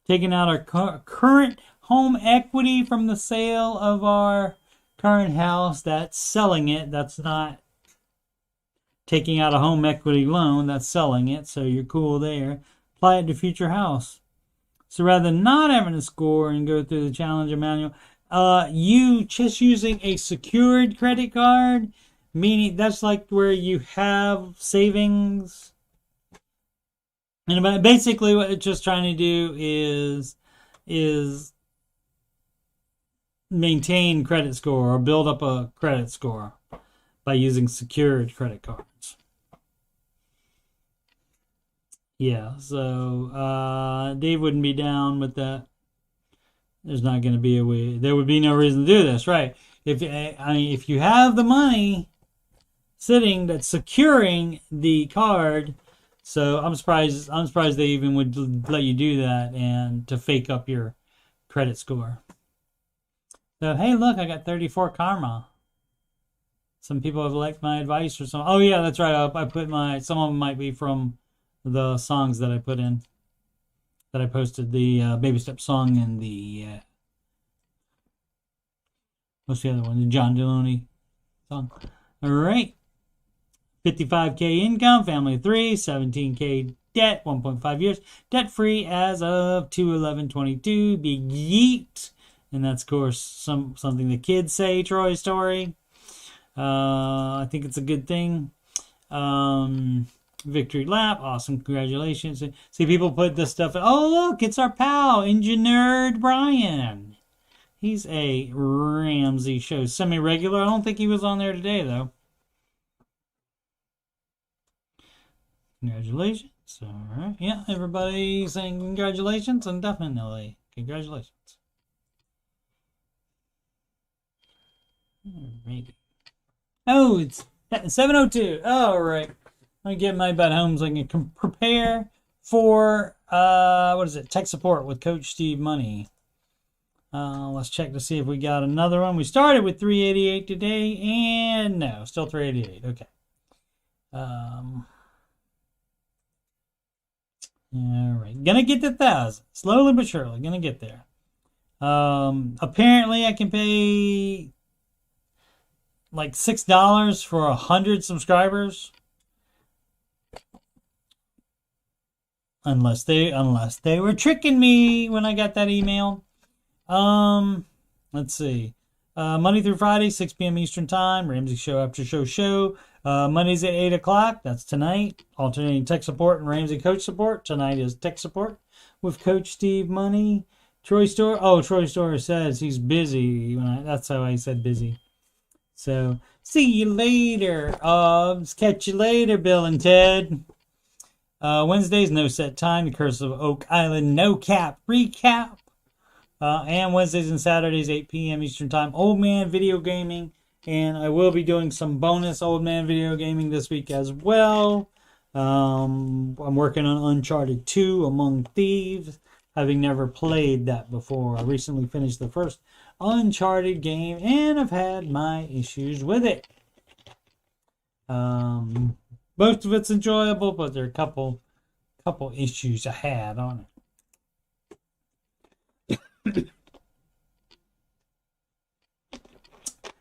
Taking out our current home equity from the sale of our current house, that's selling it. That's not taking out a home equity loan, that's selling it, so you're cool there. Apply it to future house. So rather than not having a score and go through the Challenger manual, you just using a secured credit card, meaning that's like where you have savings. And basically what it's just trying to do is maintain credit score or build up a credit score by using secured credit cards. Yeah, so Dave wouldn't be down with that. There's not going to be a way. There would be no reason to do this, right? If you have the money sitting that's securing the card, so I'm surprised they even would let you do that and to fake up your credit score. So hey, look, I got 34 karma. Some people have liked my advice or something. Oh yeah, that's right. I put some of them might be from the songs that I put in, that I posted, the Baby Step song and the what's the other one? The John Deloney song. All right. 55K income, family of 3, 17K debt, 1.5 years, debt free as of 2/11/22. Big yeet, and that's of course something the kids say. Troy story. I think it's a good thing. Victory lap, awesome, congratulations. See, people put this stuff. Oh look, it's our pal, Engineered Brian. He's a Ramsey show semi-regular. I don't think he was on there today though. Congratulations. All right. Yeah, everybody saying congratulations, and definitely congratulations. All right. Oh, it's 7:02. All right. Let me get my butt home so I can prepare for, what is it? Tech support with Coach Steve Money. Let's check to see if we got another one. We started with 388 today, and no, still 388. Okay. All right. Gonna get to 1,000. Slowly but surely. Gonna get there. Apparently I can pay like $6 for 100 subscribers. Unless they were tricking me when I got that email. Let's see. Monday through Friday, 6 p.m. Eastern Time. Ramsey Show, Aftershow. Mondays at 8 o'clock. That's tonight. Alternating tech support and Ramsey coach support. Tonight is tech support with Coach Steve Money. Troy Store says he's busy. That's how I said busy. So, see you later. Catch you later, Bill and Ted. Wednesdays, no set time. The Curse of Oak Island, no cap recap. And Wednesdays and Saturdays, 8 p.m. Eastern Time. Old Man Video Gaming. And I will be doing some bonus Old Man Video Gaming this week as well. I'm working on Uncharted 2, Among Thieves. Having never played that before. I recently finished the first Uncharted game. And I've had my issues with it. Most of it's enjoyable, but there are a couple issues I had on it.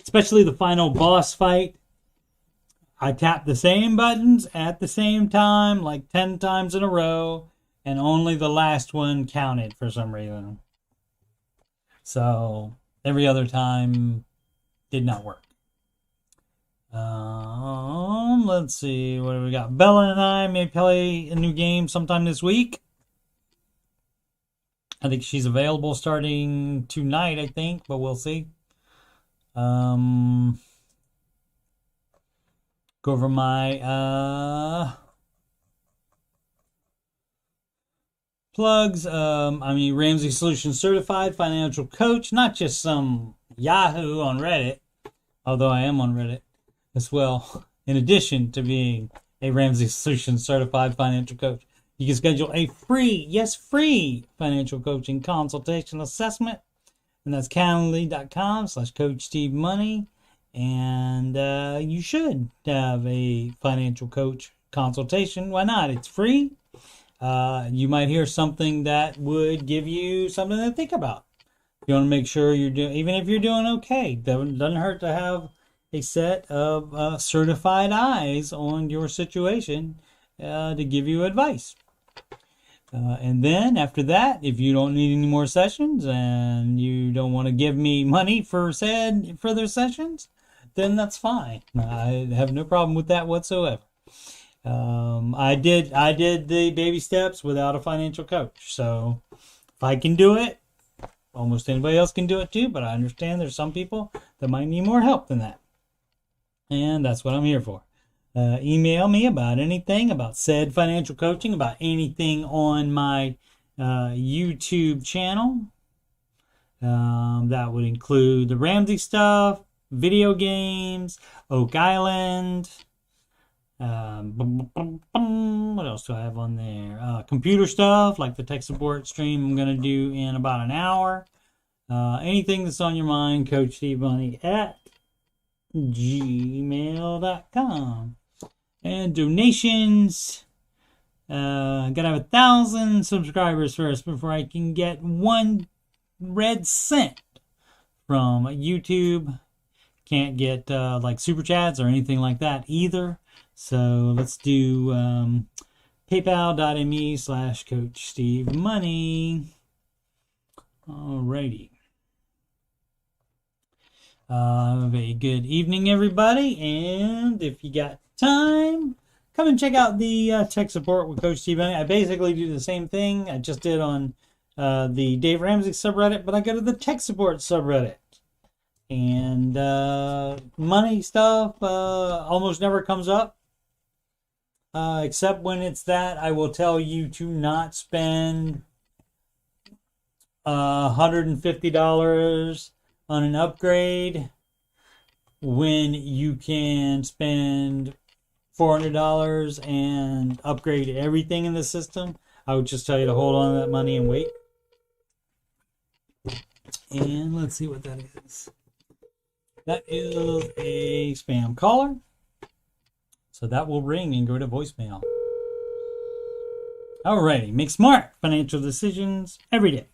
Especially the final boss fight. I tapped the same buttons at the same time, like 10 times in a row, and only the last one counted for some reason. So, every other time did not work. Let's see, what do we got? Bella and I may play a new game sometime this week. I think she's available starting tonight, I think, but we'll see. Go over my plugs. Ramsey Solutions Certified Financial Coach, not just some Yahoo on Reddit, although I am on Reddit as well. In addition to being a Ramsey Solutions Certified Financial Coach, you can schedule a free financial coaching consultation assessment. And that's calendly.com/Coach Steve Money. And you should have a financial coach consultation. Why not? It's free. You might hear something that would give you something to think about. You want to make sure you're doing, even if you're doing okay, doesn't hurt to have a set of certified eyes on your situation to give you advice. And then after that, if you don't need any more sessions and you don't want to give me money for said further sessions, then that's fine. I have no problem with that whatsoever. I did the baby steps without a financial coach. So if I can do it, almost anybody else can do it too. But I understand there's some people that might need more help than that. And that's what I'm here for. Email me about anything, about said financial coaching, about anything on my YouTube channel. That would include the Ramsey stuff, video games, Oak Island. What else do I have on there? Computer stuff, like the tech support stream I'm going to do in about an hour. Anything that's on your mind, Coach Steve Money at gmail.com. And donations. Gotta have 1,000 subscribers first before I can get 1 red cent from YouTube. Can't get like super chats or anything like that either. So let's do paypal.me/Coach Steve Money. Alrighty. Have a good evening, everybody. And if you got time, come and check out the tech support with Coach Steve Money. I basically do the same thing I just did on the Dave Ramsey subreddit, but I go to the tech support subreddit. And money stuff almost never comes up. Except when it's that I will tell you to not spend $150 on an upgrade when you can spend $400 and upgrade everything in the system. I would just tell you to hold on to that money and wait. And let's see what that is. That is a spam caller. So that will ring and go to voicemail. Alrighty, make smart financial decisions every day.